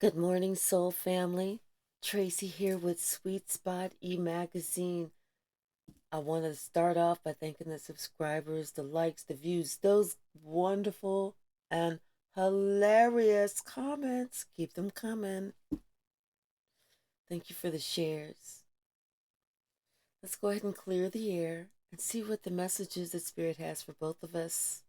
Good morning, Soul Family. Tracy here with Sweet Spot e-magazine. I want to start off by thanking the subscribers, the likes, the views, those wonderful and hilarious comments. Keep them coming. Thank you for the shares. Let's go ahead and clear the air and see what the messages that Spirit has for both of us.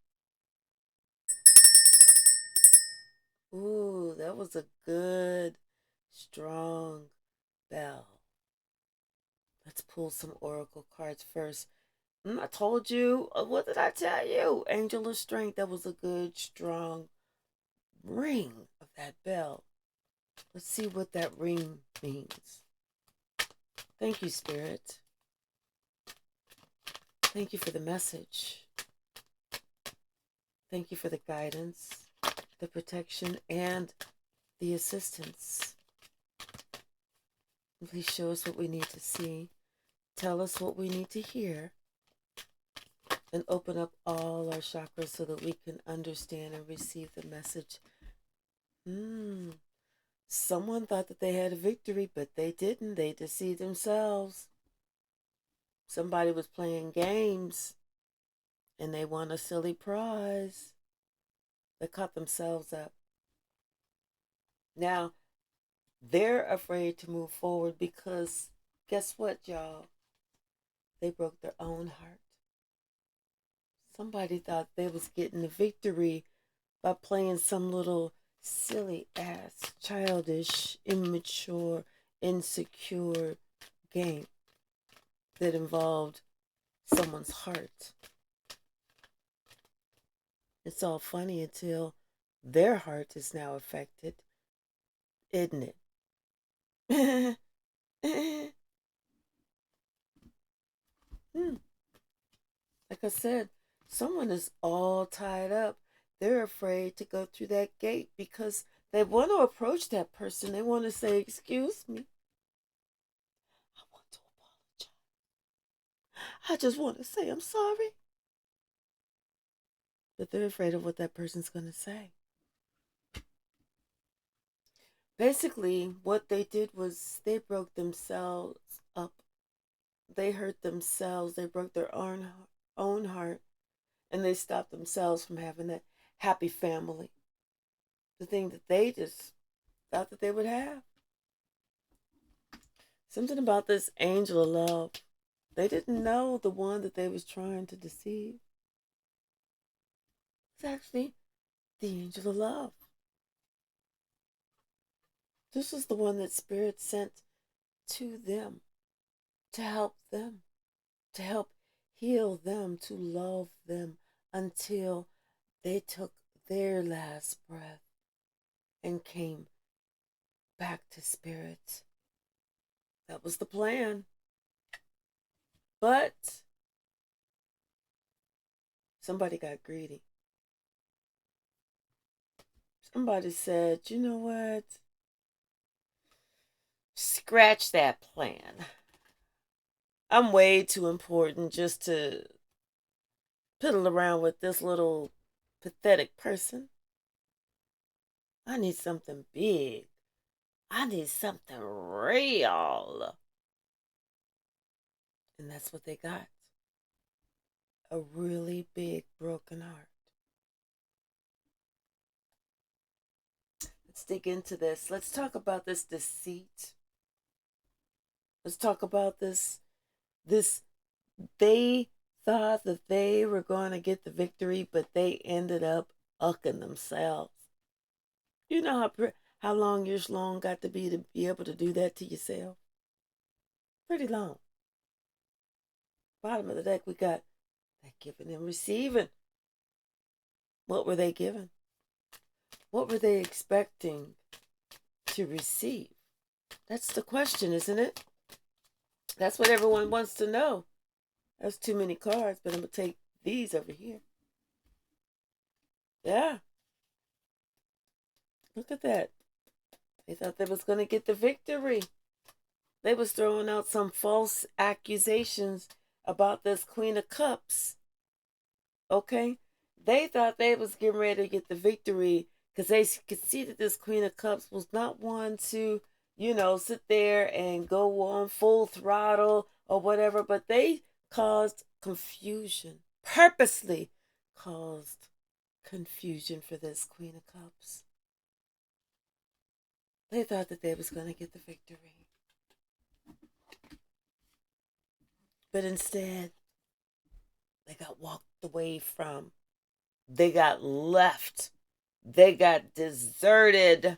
Ooh, that was a good, strong bell. Let's pull some oracle cards first. I told you. What did I tell you? Angel of Strength. That was a good, strong ring of that bell. Let's see what that ring means. Thank you, Spirit. Thank you for the message. Thank you for the guidance, the protection, and the assistance. Please show us what we need to see. Tell us what we need to hear. And open up all our chakras so that we can understand and receive the message. Someone thought that they had a victory, but they didn't. They deceived themselves. Somebody was playing games, and they won a silly prize. They caught themselves up. Now, they're afraid to move forward because, guess what, y'all? They broke their own heart. Somebody thought they was getting a victory by playing some little silly ass, childish, immature, insecure game that involved someone's heart. It's all funny until their heart is now affected, isn't it? Like I said, someone is all tied up. They're afraid to go through that gate because they want to approach that person. They want to say, "Excuse me. I want to apologize. I just want to say I'm sorry." But they're afraid of what that person's going to say. Basically, what they did was they broke themselves up. They hurt themselves. They broke their own heart. And they stopped themselves from having that happy family. The thing that they just thought that they would have. Something about this angel of love. They didn't know the one that they was trying to deceive. It's actually the angel of love. This is the one that Spirit sent to them, to help heal them, to love them until they took their last breath and came back to Spirit. That was the plan. But somebody got greedy. Somebody said, "You know what? Scratch that plan. I'm way too important just to piddle around with this little pathetic person. I need something big. I need something real." And that's what they got. A really big broken heart. Let's dig into this. Let's talk about this deceit. Let's talk about this. They thought that they were going to get the victory, but they ended up ucking themselves. You know how long your schlong got to be able to do that to yourself? Pretty long. Bottom of the deck, we got that giving and receiving. What were they given? What were they expecting to receive? That's the question, isn't it? That's what everyone wants to know. That's too many cards, but I'm going to take these over here. Yeah. Look at that. They thought they was going to get the victory. They was throwing out some false accusations about this Queen of Cups. Okay? They thought they was getting ready to get the victory because they could see that this Queen of Cups was not one to, sit there and go on full throttle or whatever, but they caused confusion, purposely caused confusion for this Queen of Cups. They thought that they was going to get the victory. But instead, they got walked away from. They got left. They got deserted.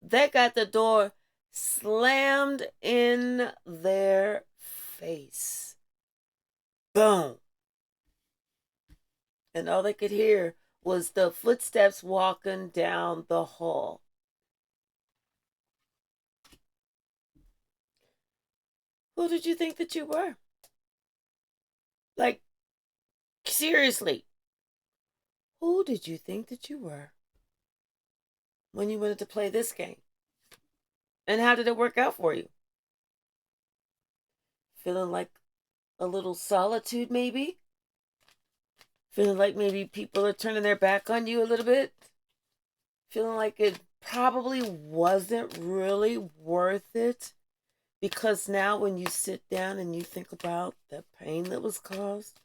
They got the door slammed in their face. Boom. And all they could hear was the footsteps walking down the hall. Who did you think that you were? Like, seriously, who did you think that you were when you wanted to play this game? And how did it work out for you? Feeling like a little solitude, maybe? Feeling like maybe people are turning their back on you a little bit? Feeling like it probably wasn't really worth it? Because now when you sit down and you think about the pain that was caused,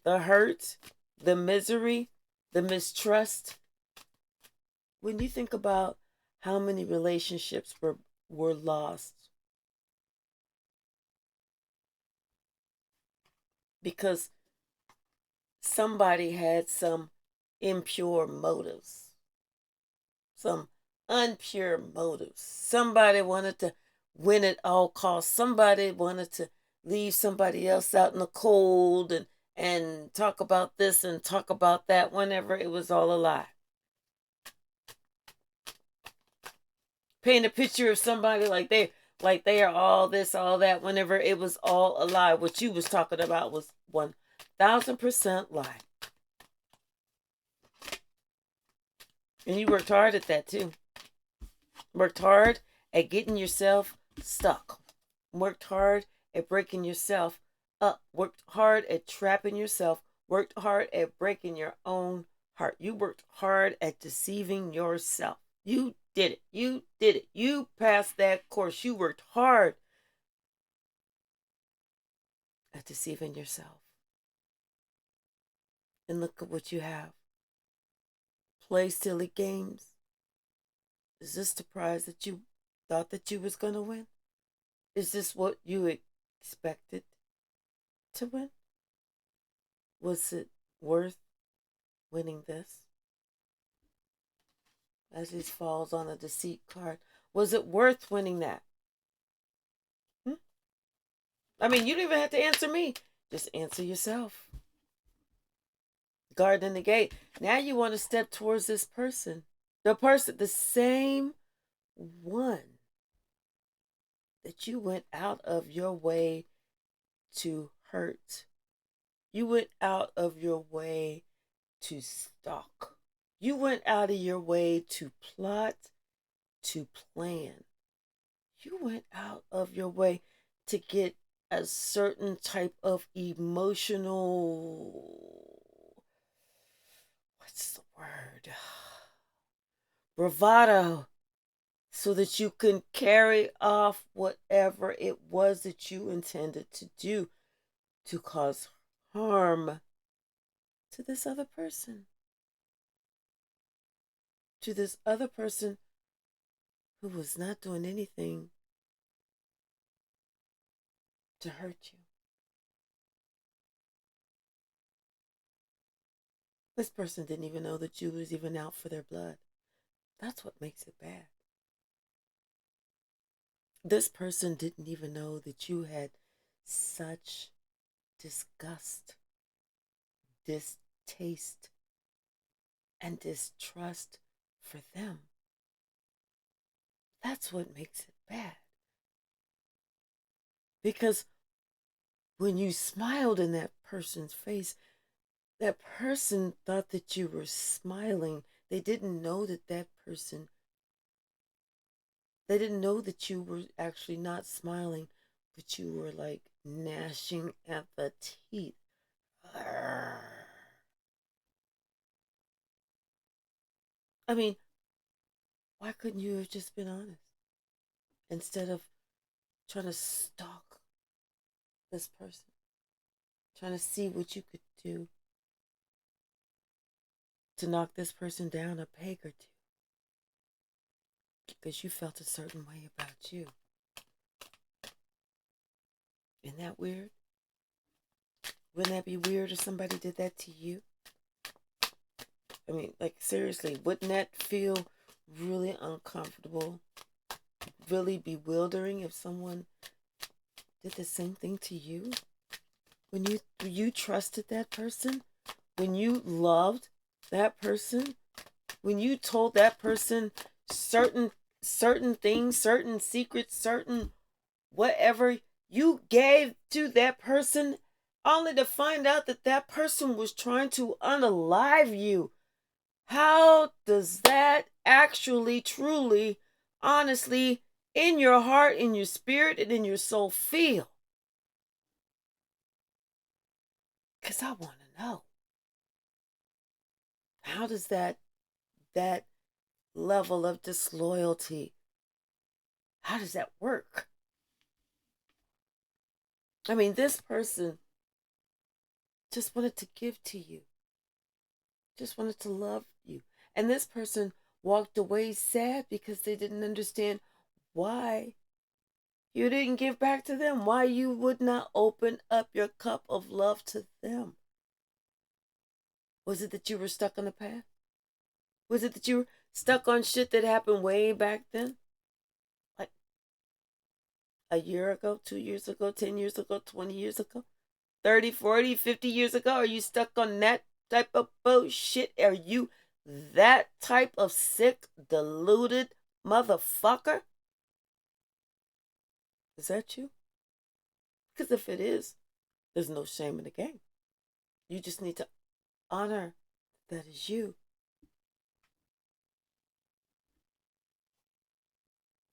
the hurt, the misery, the mistrust, when you think about how many relationships were lost because somebody had some impure motives, some unpure motives. Somebody wanted to win at all costs. Somebody wanted to leave somebody else out in the cold and talk about this and talk about that whenever it was all a lie. Paint a picture of somebody like they are all this, all that, whenever it was all a lie. What you was talking about was 1,000% lie. And you worked hard at that too. Worked hard at getting yourself stuck. Worked hard at breaking yourself up. Worked hard at trapping yourself. Worked hard at breaking your own heart. You worked hard at deceiving yourself. You did it. You did it. You passed that course. You worked hard at deceiving yourself. And look at what you have. Play silly games. Is this the prize that you thought that you was going to win? Is this what you expected to win? Was it worth winning this? As this falls on a deceit card. Was it worth winning that? I mean, you don't even have to answer me. Just answer yourself. Guarding the gate. Now you want to step towards this person. The same one that you went out of your way to hurt. You went out of your way to stalk. You went out of your way to plot, to plan. You went out of your way to get a certain type of emotional, what's the word? Bravado, so that you can carry off whatever it was that you intended to do to cause harm to this other person. To this other person who was not doing anything to hurt you. This person didn't even know that you was even out for their blood. That's what makes it bad. This person didn't even know that you had such disgust, distaste, and distrust for them. That's what makes it bad. Because when you smiled in that person's face, that person thought that you were smiling. They didn't know that they didn't know that you were actually not smiling, but you were like gnashing at the teeth. I mean, Why couldn't you have just been honest instead of trying to stalk this person, trying to see what you could do to knock this person down a peg or two because you felt a certain way about you? Isn't that weird? Wouldn't that be weird if somebody did that to you? I mean, like, seriously, wouldn't that feel really uncomfortable, really bewildering if someone did the same thing to you? When you trusted that person, when you loved that person, when you told that person certain things, certain secrets, certain whatever you gave to that person, only to find out that that person was trying to unalive you. How does that actually, truly, honestly, in your heart, in your spirit, and in your soul feel? Because I want to know. How does that level of disloyalty, how does that work? I mean, this person just wanted to give to you, just wanted to love you. And this person walked away sad because they didn't understand why you didn't give back to them, why you would not open up your cup of love to them. Was it that you were stuck in the past? Was it that you were stuck on shit that happened way back then? Like a year ago, 2 years ago, 10 years ago, 20 years ago, 30, 40, 50 years ago? Are you stuck on that type of bullshit? Are you that type of sick, deluded motherfucker? Is that you? Because if it is, there's no shame in the game. You just need to honor that is you.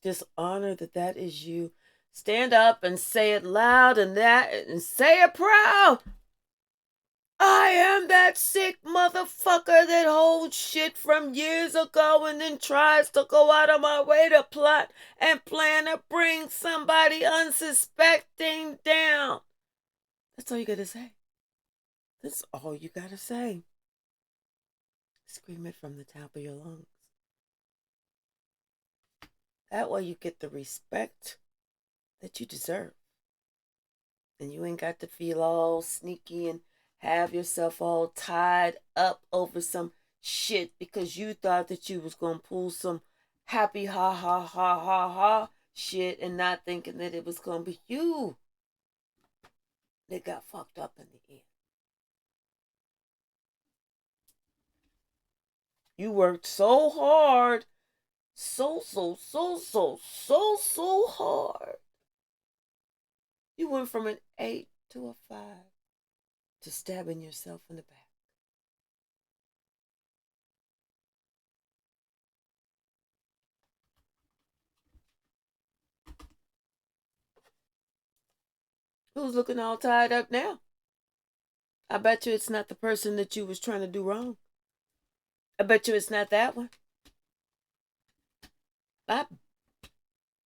Just honor that that is you. Stand up and say it loud and say it proud. I am that sick motherfucker that holds shit from years ago and then tries to go out of my way to plot and plan to bring somebody unsuspecting down. That's all you gotta say. That's all you gotta say. Scream it from the top of your lungs. That way you get the respect that you deserve. And you ain't got to feel all sneaky and have yourself all tied up over some shit because you thought that you was going to pull some happy ha ha ha ha ha shit and not thinking that it was going to be you that got fucked up in the end. You worked so hard, so hard. You went from an 8 to a 5 to stabbing yourself in the back. Who's looking all tied up now? I bet you it's not the person that you was trying to do wrong. I bet you it's not that one. I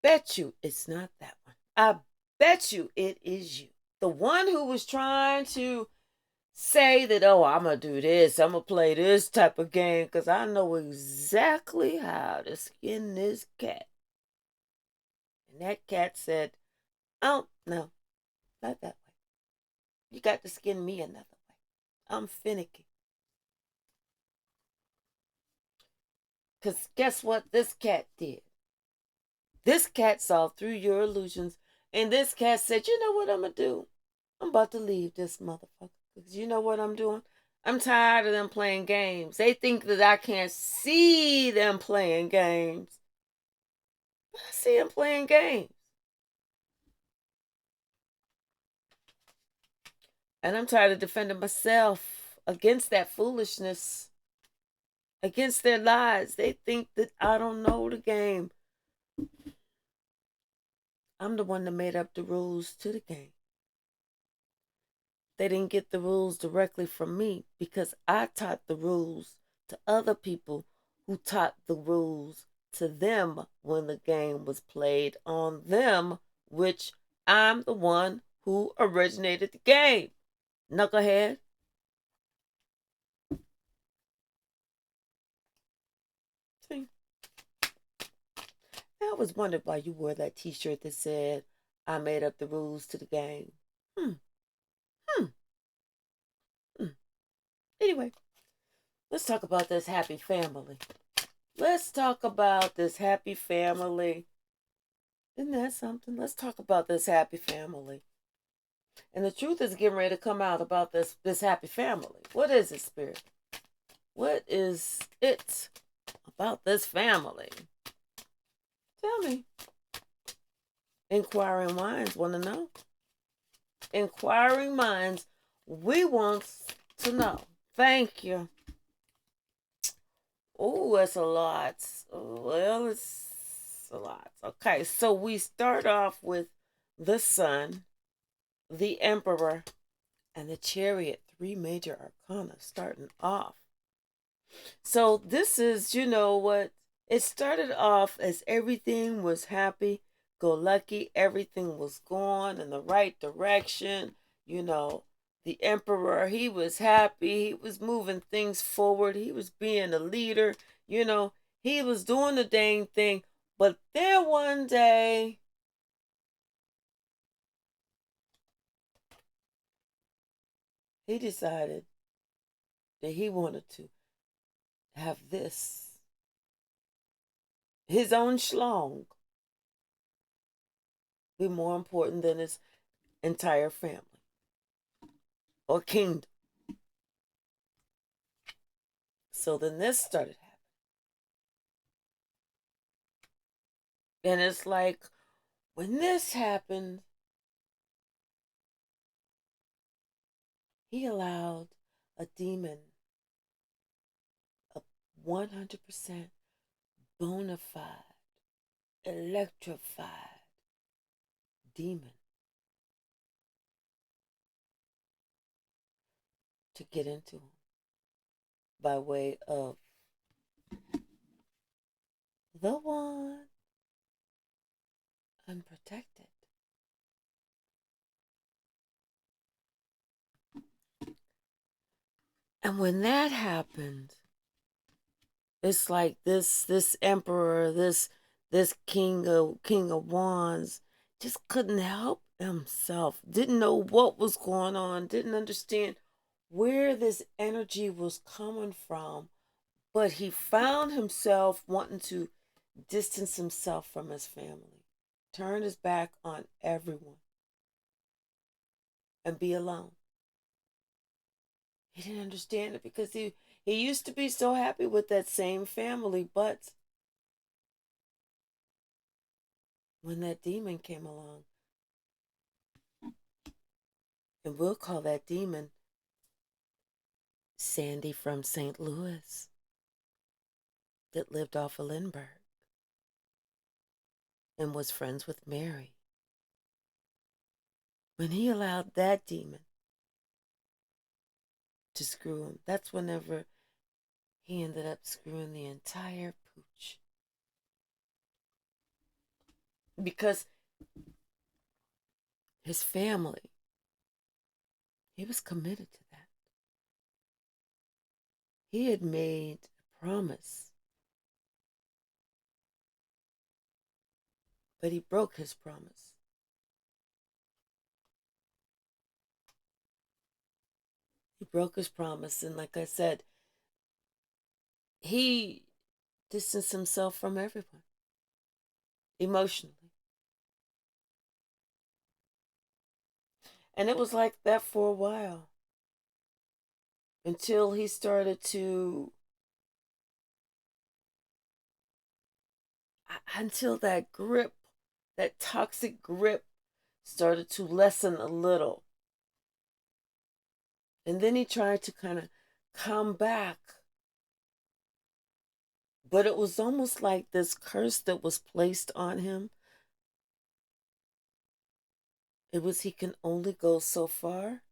bet you it's not that one. I bet you it is you. The one who was trying to say that, oh, I'm going to do this. I'm going to play this type of game because I know exactly how to skin this cat. And that cat said, oh, no, not that way. You got to skin me another way. I'm finicky. Because guess what this cat did? This cat saw through your illusions. And this cat said, you know what I'm going to do? I'm about to leave this motherfucker. Because you know what I'm doing? I'm tired of them playing games. They think that I can't see them playing games. But I see them playing games. And I'm tired of defending myself against that foolishness, against their lies. They think that I don't know the game. I'm the one that made up the rules to the game. They didn't get the rules directly from me because I taught the rules to other people who taught the rules to them when the game was played on them, which I'm the one who originated the game. Knucklehead. See, I was wondering why you wore that t-shirt that said, I made up the rules to the game. Hmm, hmm, hmm. Anyway, let's talk about this happy family. Let's talk about this happy family. Isn't that something? Let's talk about this happy family. And the truth is getting ready to come out about this happy family. What is it, Spirit? What is it about this family? Tell me. Inquiring minds want to know. Inquiring minds, we want to know. Thank you. Oh, that's a lot. Well, it's a lot. Okay, so we start off with the Sun, the Emperor, and the Chariot. Three major arcana starting off. So this is, you know what? It started off as everything was happy, go lucky, everything was going in the right direction. You know, the emperor, he was happy, he was moving things forward, he was being a leader, you know, he was doing the dang thing. But then one day, he decided that he wanted to have this, his own schlong, be more important than his entire family or kingdom. So then this started happening. And it's like, when this happened, he allowed a demon, a 100% bona fide, electrified demon to get into him by way of the one unprotected. And when that happened, it's like this emperor, this king of wands just couldn't help himself. Didn't know what was going on, didn't understand where this energy was coming from, but he found himself wanting to distance himself from his family, turn his back on everyone, and be alone. He didn't understand it because he used to be so happy with that same family, but when that demon came along, and we'll call that demon Sandy from St. Louis, that lived off of Lindbergh and was friends with Mary. When he allowed that demon to screw him, that's whenever he ended up screwing the entire pooch. Because his family, he was committed to that. He had made a promise, but he broke his promise. He broke his promise, and like I said, he distanced himself from everyone emotionally. And it was like that for a while until he started to, until that grip, that toxic grip started to lessen a little. And then he tried to kind of come back. But it was almost like this curse that was placed on him. It was, he can only go so far.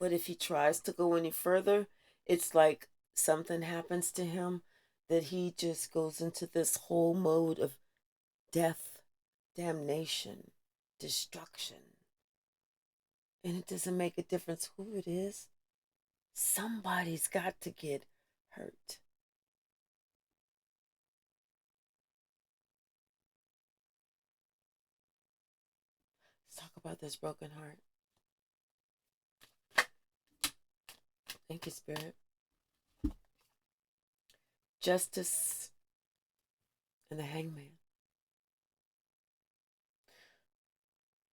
But if he tries to go any further, it's like something happens to him. that he just goes into this whole mode of death, damnation, destruction. And it doesn't make a difference who it is. Somebody's got to get hurt. Let's talk about this broken heart. Thank you, Spirit. Justice and the hangman.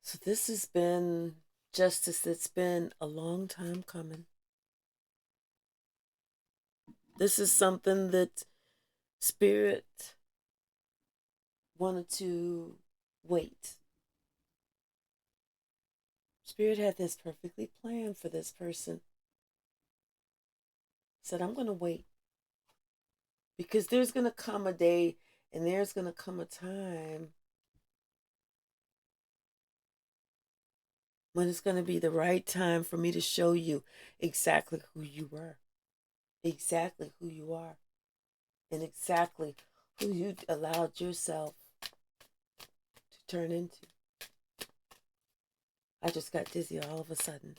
So this has been justice that's been a long time coming. This is something that Spirit wanted to wait. Spirit had this perfectly planned for this person. Said, I'm going to wait. Because there's going to come a day and there's going to come a time when it's going to be the right time for me to show you exactly who you were, exactly who you are, and exactly who you allowed yourself to turn into. I just got dizzy all of a sudden.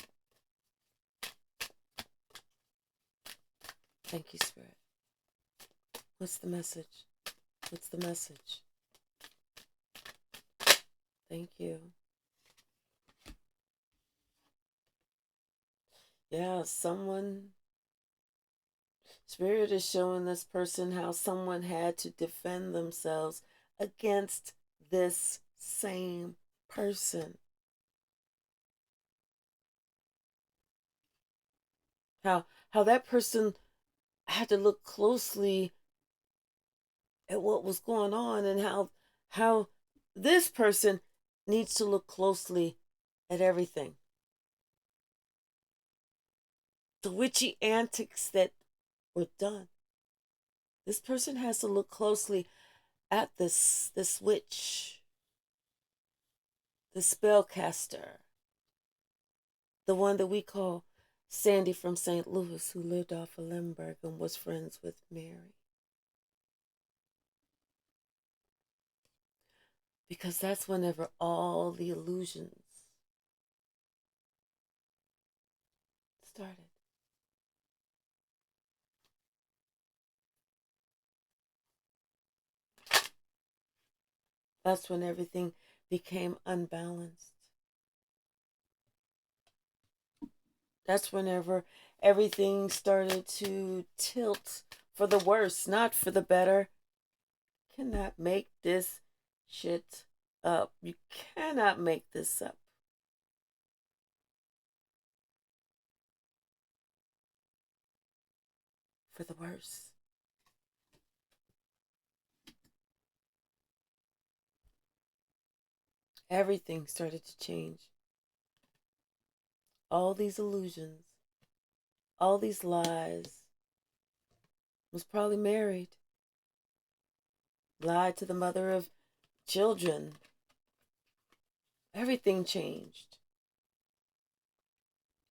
Thank you, Spirit. What's the message? What's the message? Thank you. Yeah, Spirit is showing this person how someone had to defend themselves against this same person. How that person had to look closely at what was going on, and how this person needs to look closely at everything. The witchy antics that were done. This person has to look closely at this witch, the spellcaster, the one that we call Sandy from St. Louis, who lived off of Limburg and was friends with Mary. Because that's whenever all the illusions started. That's when everything became unbalanced. That's whenever everything started to tilt for the worse, not for the better. You cannot make this shit up. You cannot make this up. For the worse. Everything started to change. All these illusions, all these lies. Was probably married. Lied to the mother of children. Everything changed.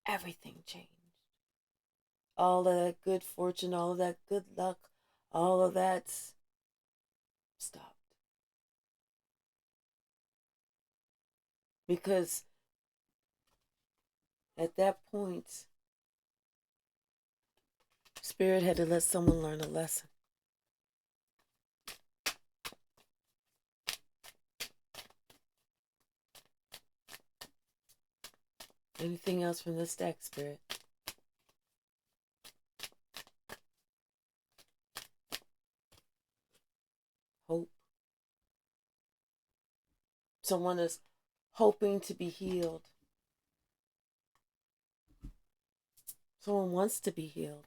Everything changed. All of that good fortune, all of that good luck, all of that stopped. Because at that point, Spirit had to let someone learn a lesson. Anything else from this deck, Spirit? Hope. Someone is hoping to be healed. Someone wants to be healed.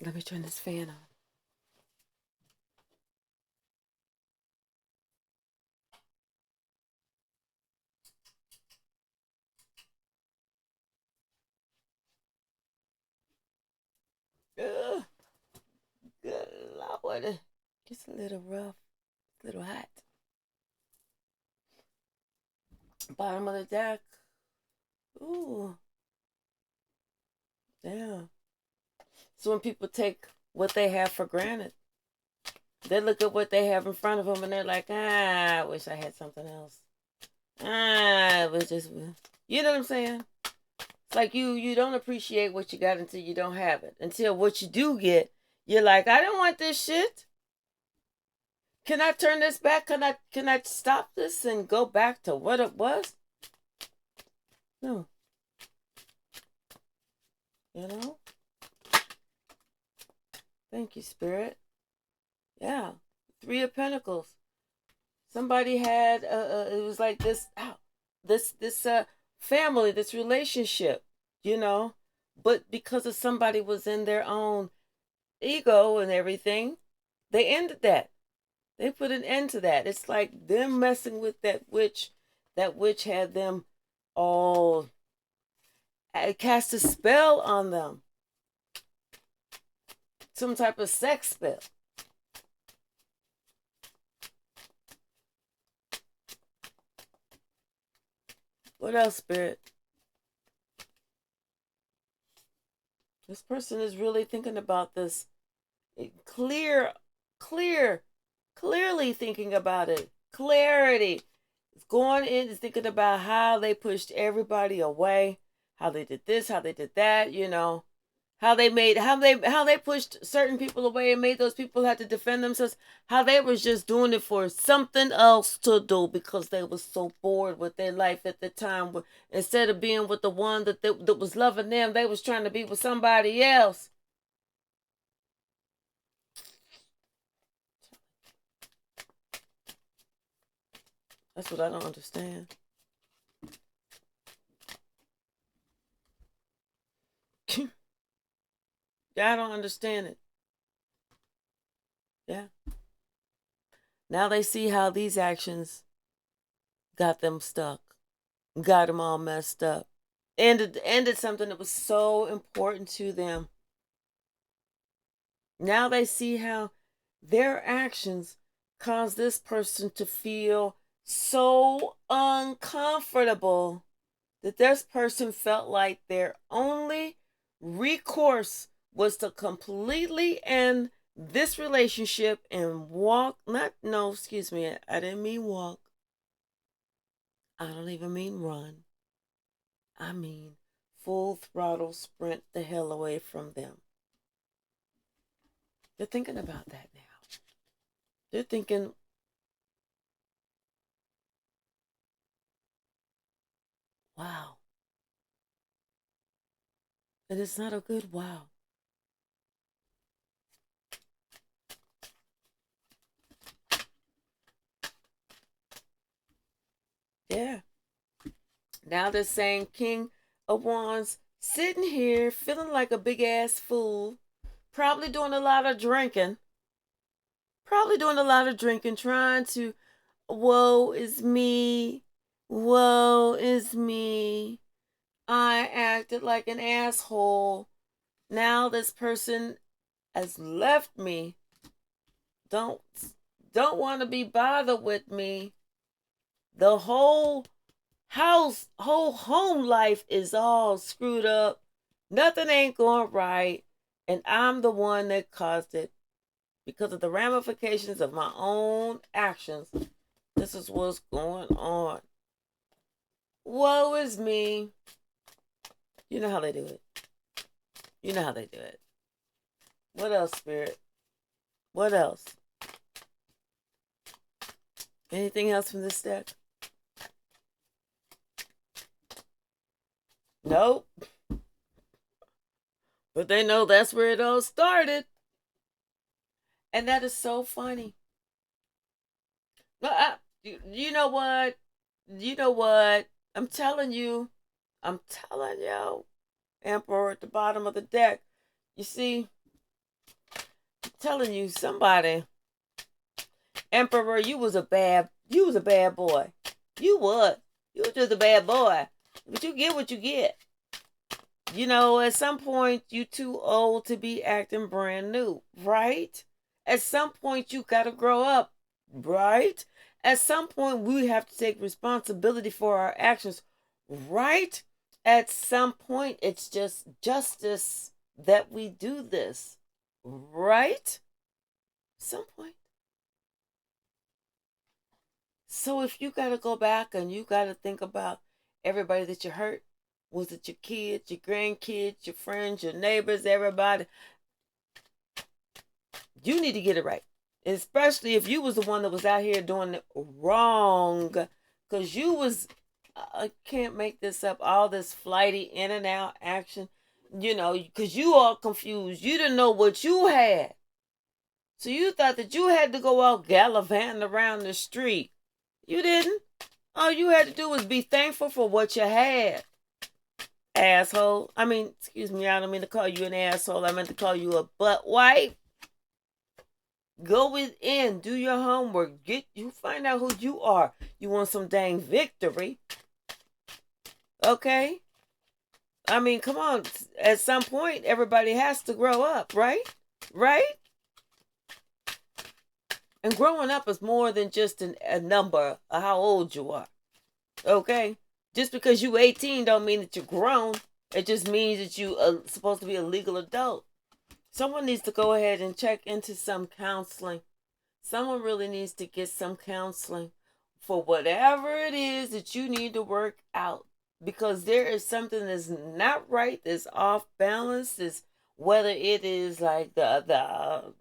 Let me turn this fan on. Ugh. Good Lord. It's a little rough. It's a little hot. Bottom of the deck. Ooh. Damn. So when people take what they have for granted, they look at what they have in front of them and they're like, I wish I had something else. It was just, you know what I'm saying? It's like you don't appreciate what you got until you don't have it. Until what you do get, you're like, I don't want this shit. Can I turn this back? Can I stop this and go back to what it was? No. You know? Thank you, Spirit. Yeah. Three of Pentacles. Somebody had it was like this this family, this relationship, you know, but because of somebody was in their own ego and everything, they ended that. They put an end to that. It's like them messing with that witch. That witch had them all cast a spell on them. Some type of sex spell. What else, Spirit? This person is really thinking about this. Clearly thinking about it. Clarity. It's going in, is thinking about how they pushed everybody away, how they did this, how they did that, you know. How they pushed certain people away and made those people have to defend themselves. How they was just doing it for something else to do because they was so bored with their life at the time. Instead of being with the one that was loving them, they was trying to be with somebody else. That's what I don't understand. Yeah, I don't understand it. Yeah. Now they see how these actions got them stuck, got them all messed up, ended something that was so important to them. Now they see how their actions caused this person to feel so uncomfortable that this person felt like their only recourse was to completely end this relationship and walk. Excuse me, I didn't mean walk. I don't even mean run. I mean full throttle sprint the hell away from them. They're thinking about that now. They're thinking, wow. And it's not a good wow. Yeah. Now they're saying King of Wands sitting here feeling like a big ass fool, probably doing a lot of drinking. Trying to, woe is me. Woe is me. I acted like an asshole. Now this person has left me. Don't want to be bothered with me. The whole home life is all screwed up. Nothing ain't going right. And I'm the one that caused it. Because of the ramifications of my own actions. This is what's going on. Woe is me. You know how they do it. What else, Spirit? What else? Anything else from this deck? Nope. But they know that's where it all started. And that is so funny. You know what? I'm telling you. Emperor at the bottom of the deck. You see, I'm telling you, somebody. Emperor, you was a bad boy. You was just a bad boy. But you get what you get. You know, at some point, you too old to be acting brand new, right? At some point, you gotta grow up, right? At some point, we have to take responsibility for our actions, right? At some point, it's just justice. that we do this, right? Some point. So if you got to go back and you got to think about everybody that you hurt, was it your kids, your grandkids, your friends, your neighbors, everybody? You need to get it right. Especially if you was the one that was out here doing it wrong. Because you was, I can't make this up, all this flighty in and out action, because you all confused. You didn't know what you had. So you thought that you had to go out gallivanting around the street. You didn't. All you had to do was be thankful for what you had. Asshole. I mean, excuse me, I don't mean to call you an asshole. I meant to call you a butt wipe. Go within, do your homework, find out who you are. You want some dang victory. Okay? I mean, come on. At some point, everybody has to grow up, right? Right? And growing up is more than just a number of how old you are. Okay? Just because you 18 don't mean that you're grown. It just means that you are supposed to be a legal adult. Someone needs to go ahead and check into some counseling. Someone really needs to get some counseling for whatever it is that you need to work out. Because there is something that's not right, that's off balance, is whether it is like the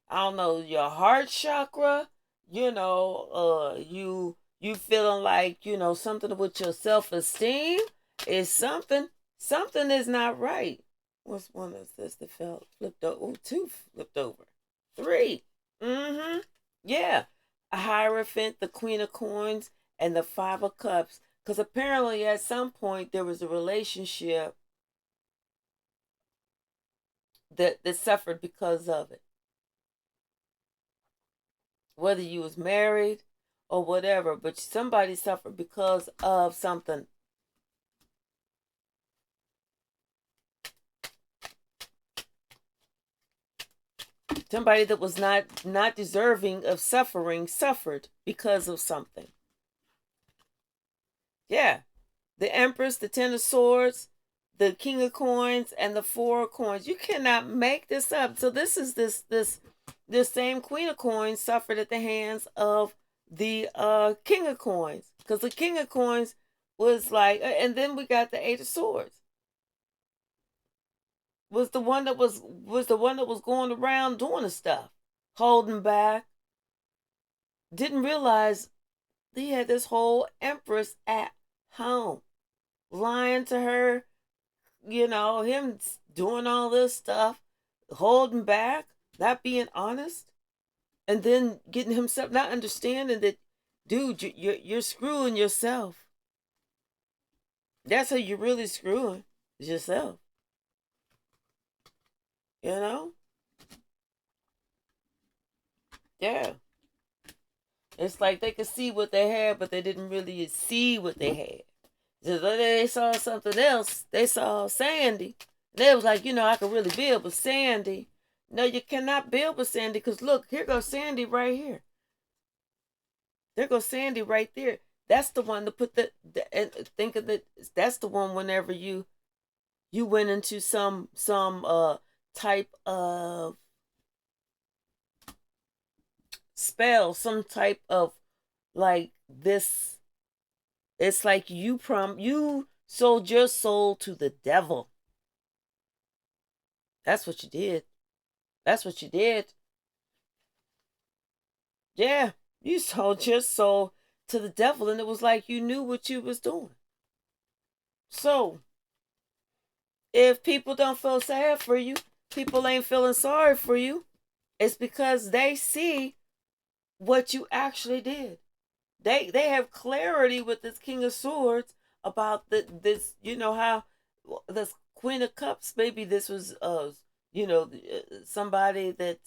I don't know, your heart chakra, you feeling like, something with your self-esteem is something is not right. What's one of this that felt flipped over? Oh, two flipped over. Three. Mm-hmm. Yeah. A Hierophant, the Queen of Coins, and the Five of Cups. Because apparently at some point there was a relationship that suffered because of it. Whether you was married or whatever, but somebody suffered because of something. Somebody that was not deserving of suffering suffered because of something. Yeah. The Empress, the Ten of Swords, the King of Coins, and the Four of Coins. You cannot make this up. So this same Queen of Coins suffered at the hands of the King of Coins. Because the King of Coins was like, and then we got the Eight of Swords. Was the one that was going around doing the stuff, holding back. Didn't realize he had this whole Empress at home, lying to her, him doing all this stuff, holding back, not being honest, and then getting himself not understanding that, dude, you're screwing yourself. That's how you're really screwing yourself. You know? Yeah. It's like they could see what they had, but they didn't really see what they had. They saw something else. They saw Sandy. They was like, I could really build with Sandy. No, you cannot build with Sandy because look, here goes Sandy right here. There goes Sandy right there. That's the one to put and think of that. That's the one whenever you went into some type of spell, some type of like this. It's like you sold your soul to the devil. That's what you did. That's what you did. Yeah, you sold your soul to the devil, and it was like you knew what you was doing. So, if people don't feel sad for you, people ain't feeling sorry for you, it's because they see what you actually did. They have clarity with this King of Swords about this, how this Queen of Cups, maybe this was somebody that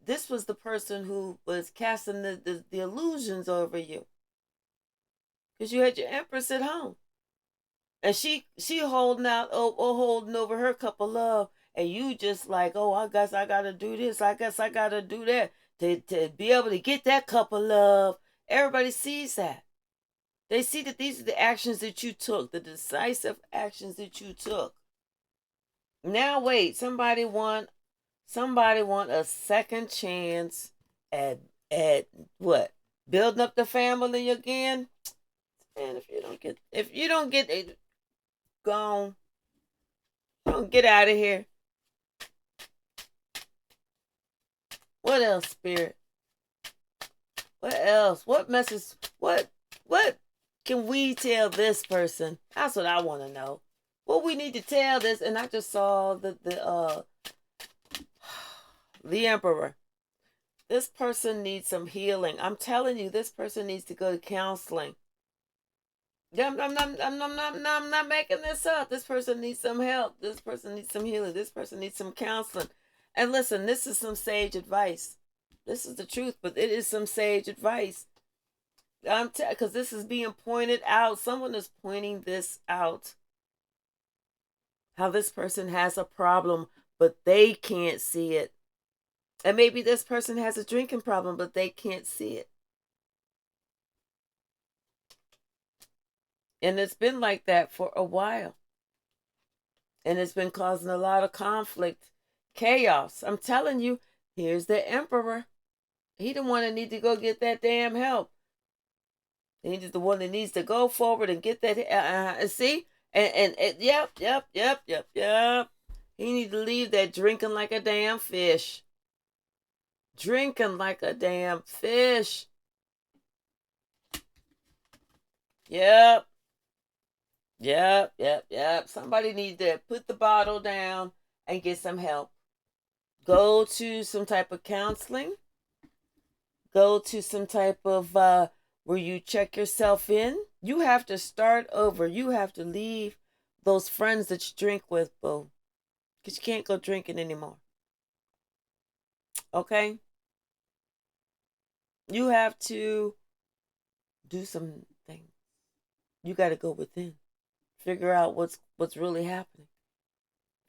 this was the person who was casting the illusions over you. Because you had your Empress at home. And she holding out or holding over her cup of love. And you just like, oh, I guess I gotta do this. I guess I gotta do that to be able to get that cup of love. Everybody sees that. They see that these are the actions that you took, the decisive actions that you took. Now wait, somebody want a second chance at at what? Building up the family again? And if you don't get it gone, don't get out of here. What else, spirit? What else? What message? What can we tell this person? That's what I want to know. What we need to tell this, and I just saw the emperor. This person needs some healing. I'm telling you, this person needs to go to counseling. I'm not making this up. This person needs some help. This person needs some healing. This person needs some counseling. And listen, this is some sage advice. This is the truth, but it is some sage advice. Because this is being pointed out. Someone is pointing this out. How this person has a problem, but they can't see it. And maybe this person has a drinking problem, but they can't see it. And it's been like that for a while. And it's been causing a lot of conflict, chaos. I'm telling you, here's the emperor. He the one that needs to go get that damn help. He's the one that needs to go forward and get that. See? And yep. He needs to leave that drinking like a damn fish. Drinking like a damn fish. Yep. Somebody needs to put the bottle down and get some help. Go to some type of counseling. Go to some type of where you check yourself in. You have to start over. You have to leave those friends that you drink with, boo. Because you can't go drinking anymore. Okay? You have to do some things. You got to go within. Figure out what's really happening.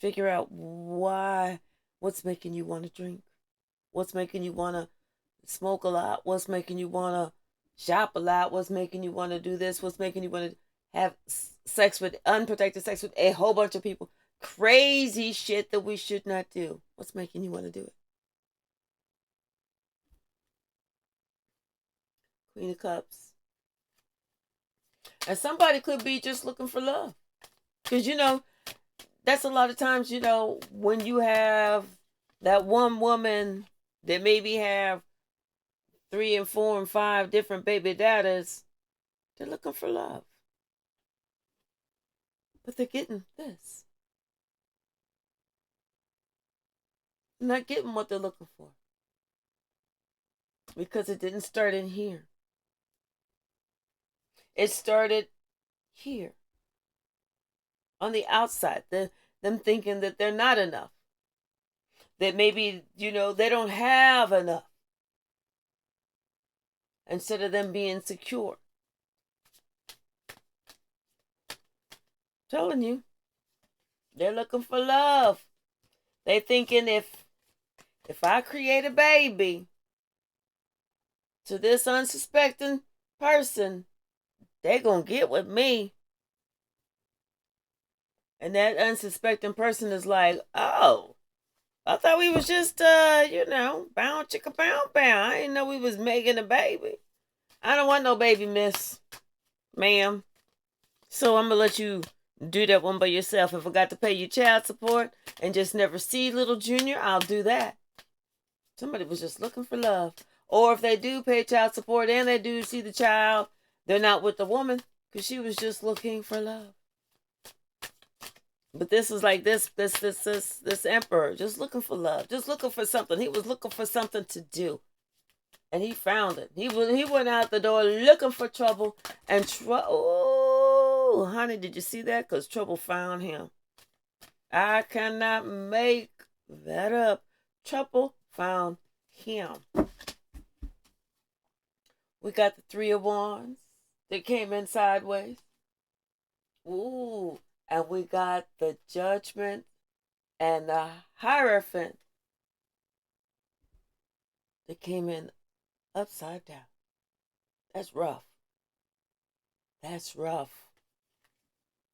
Figure out what's making you want to drink. What's making you want to smoke a lot? What's making you want to shop a lot? What's making you want to do this? What's making you want to have unprotected sex with a whole bunch of people? Crazy shit that we should not do. What's making you want to do it? Queen of Cups. And somebody could be just looking for love. Because, that's a lot of times, when you have that one woman that maybe have 3 and 4 and 5 different baby daddies, they're looking for love. But they're getting this. They're not getting what they're looking for. Because it didn't start in here. It started here. On the outside. Them thinking that they're not enough. That maybe, they don't have enough. Instead of them being secure. Telling you. They're looking for love. They thinking if I create a baby to this unsuspecting person, they're going to get with me. And that unsuspecting person is like, oh, I thought we was just, bound chicka bound bound. I didn't know we was making a baby. I don't want no baby, miss, ma'am. So I'm going to let you do that one by yourself. If I got to pay you child support and just never see little Junior, I'll do that. Somebody was just looking for love. Or if they do pay child support and they do see the child, they're not with the woman because she was just looking for love. But this is like this emperor just looking for love, just looking for something. He was looking for something to do, and he found it. He went out the door looking for trouble, and oh, honey, did you see that? Because trouble found him. I cannot make that up. Trouble found him. We got the 3 of Wands that came in sideways. Ooh. And we got the Judgment and the Hierophant that came in upside down. That's rough. That's rough.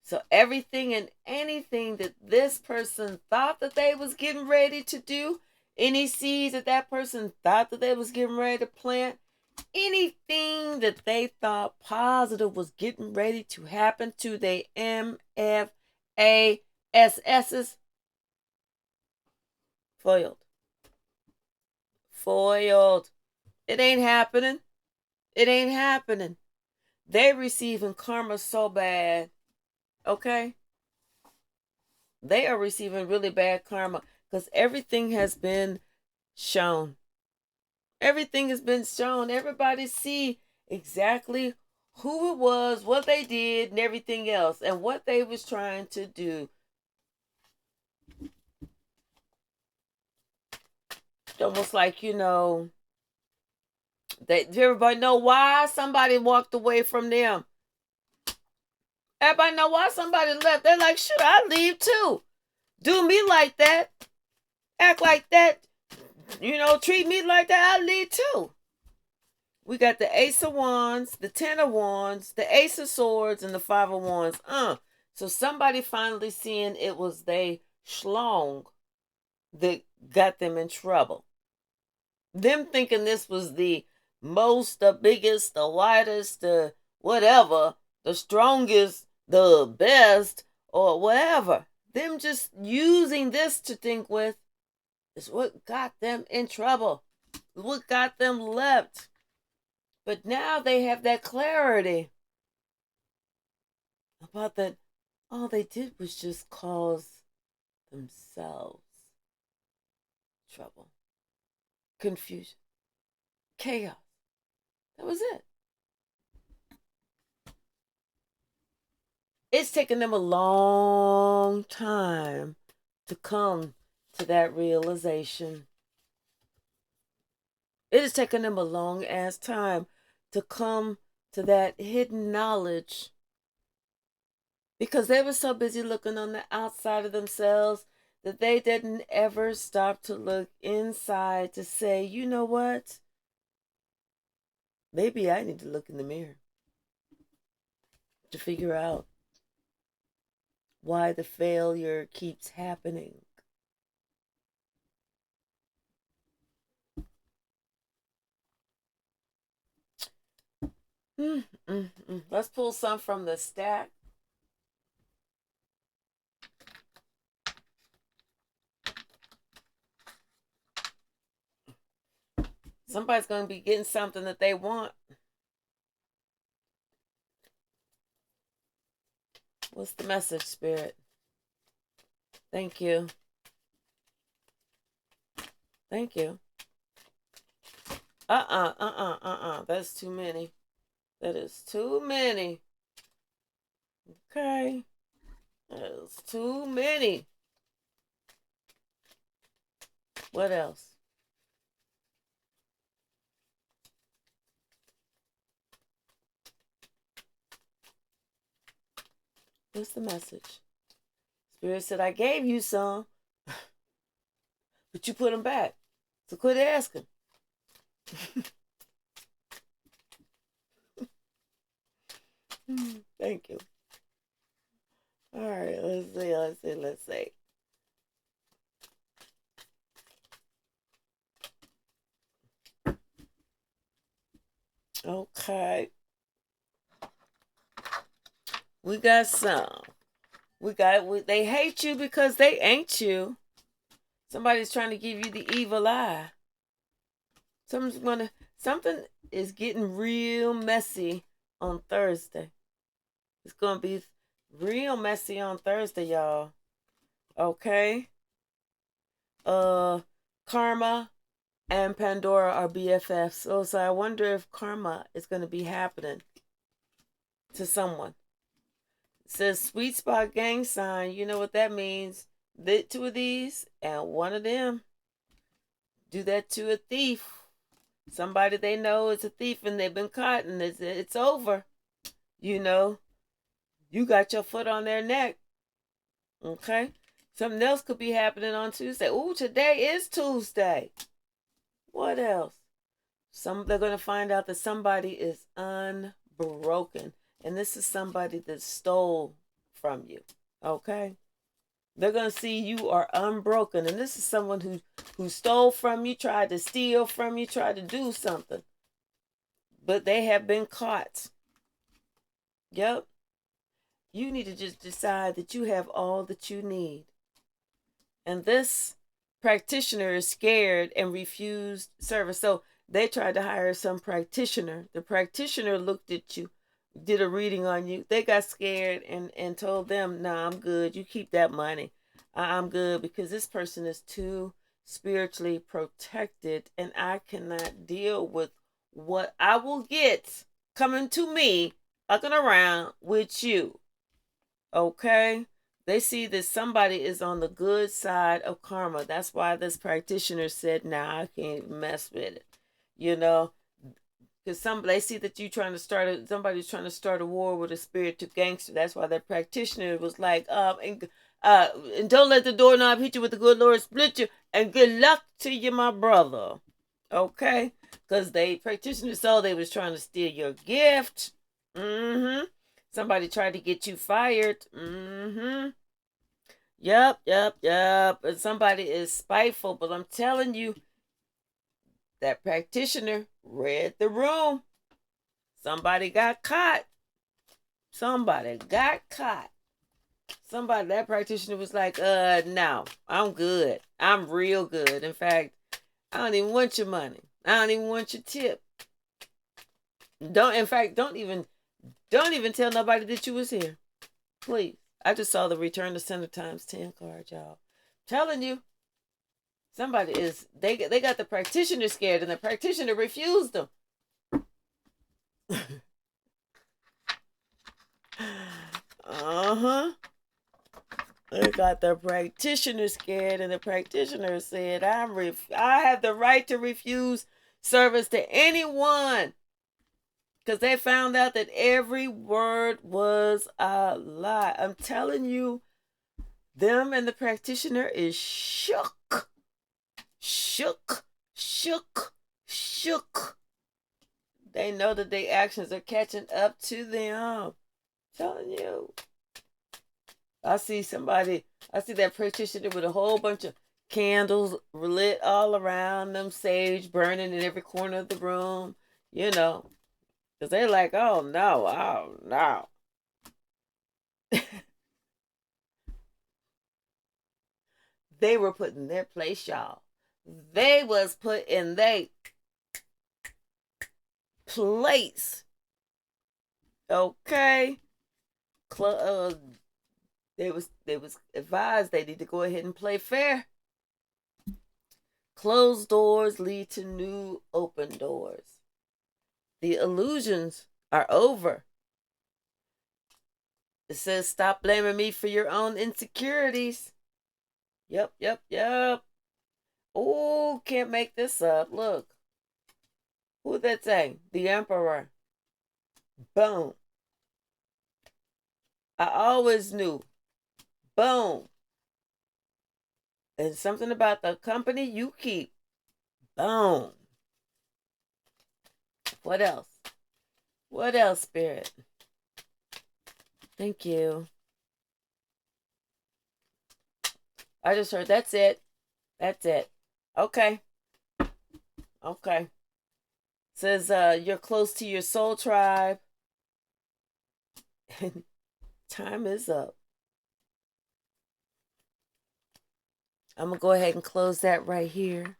So everything and anything that this person thought that they was getting ready to do, any seeds that that person thought that they was getting ready to plant, anything that they thought positive was getting ready to happen to their MFASS's, foiled. Foiled. It ain't happening. It ain't happening. They receiving karma so bad. Okay? They are receiving really bad karma because everything has been shown. Everything has been shown. Everybody see exactly who it was, what they did, and everything else, and what they was trying to do. It's almost like, everybody know why somebody walked away from them. Everybody know why somebody left. They're like, shoot, I'd leave too. Do me like that. Act like that. Treat me like that. I'd leave too. We got the Ace of Wands, the Ten of Wands, the Ace of Swords, and the Five of Wands. So somebody finally seeing it was they schlong that got them in trouble. Them thinking this was the most, the biggest, the widest, the whatever, the strongest, the best, or whatever. Them just using this to think with is what got them in trouble. What got them left. But now they have that clarity about that all they did was just cause themselves trouble, confusion, chaos. That was it. It's taken them a long time to come to that realization. It has taken them a long ass time to come to that hidden knowledge because they were so busy looking on the outside of themselves that they didn't ever stop to look inside to say, you know what? Maybe I need to look in the mirror to figure out why the failure keeps happening. Let's pull some from the stack. Somebody's going to be getting something that they want. What's the message, Spirit? Thank you. Thank you. That's too many. That is too many. Okay. That is too many. What else? What's the message? Spirit said, I gave you some, but you put them back. So quit asking. Thank you. All right, let's see. Okay. We got some. They hate you because they ain't you. Somebody's trying to give you the evil eye. Something is getting real messy on Thursday. It's gonna be real messy on Thursday, y'all. Okay? Karma and Pandora are BFFs. So I wonder if karma is gonna be happening to someone. It says sweet spot gang sign. You know what that means. The two of these and one of them do that to a thief. Somebody they know is a thief and they've been caught and it's over. You got your foot on their neck. Okay? Something else could be happening on Tuesday. Ooh, today is Tuesday. What else? They're going to find out that somebody is unbroken. And this is somebody that stole from you. Okay? They're going to see you are unbroken. And this is someone who stole from you, tried to steal from you, tried to do something. But they have been caught. Yep. You need to just decide that you have all that you need. And this practitioner is scared and refused service. So they tried to hire some practitioner. The practitioner looked at you, did a reading on you. They got scared and told them, "Nah, I'm good. You keep that money. I'm good because this person is too spiritually protected and I cannot deal with what I will get coming to me, fucking around with you." Okay? They see that somebody is on the good side of karma. That's why this practitioner said, "Nah, I can't mess with it." You know, because they see that you trying to somebody's trying to start a war with a spiritual gangster. That's why that practitioner was like, and don't let the doorknob hit you with the good Lord split you, and good luck to you, my brother. Okay? Because they practitioners saw they was trying to steal your gift. Mm-hmm. Somebody tried to get you fired. Mm-hmm. Yep, yep, yep. And somebody is spiteful, but I'm telling you, that practitioner read the room. Somebody got caught. Somebody got caught. That practitioner was like, no, I'm good. I'm real good. In fact, I don't even want your money. I don't even want your tip. Don't even tell nobody that you was here. Please. I just saw the return to center times 10 card, y'all. Telling you, somebody is they got the practitioner scared and the practitioner refused them. Uh-huh. They got the practitioner scared and the practitioner said, I have the right to refuse service to anyone. Because they found out that every word was a lie. I'm telling you, them and the practitioner is shook. Shook. Shook. Shook. They know that their actions are catching up to them. I'm telling you. I see that practitioner with a whole bunch of candles lit all around them, sage burning in every corner of the room, you know. Because they're like, oh no. They were put in their place, y'all. They was put in their place. Okay? They was advised they need to go ahead and play fair. Closed doors lead to new open doors. The illusions are over. It says, stop blaming me for your own insecurities. Yep. Oh, can't make this up. Look. Who that say? The Emperor. Boom. I always knew. Boom. And something about the company you keep. Boom. What else? What else, Spirit? Thank you. I just heard that's it. That's it. Okay. Okay. Says you're close to your soul tribe. And time is up. I'm going to go ahead and close that right here.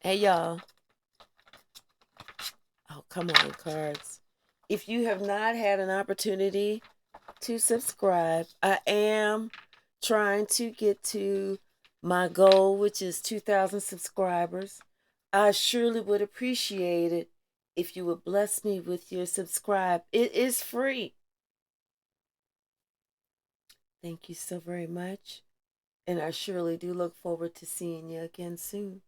Hey, y'all. Oh, come on, cards. If you have not had an opportunity to subscribe, I am trying to get to my goal, which is 2,000 subscribers. I surely would appreciate it if you would bless me with your subscribe. It is free. Thank you so very much. And I surely do look forward to seeing you again soon.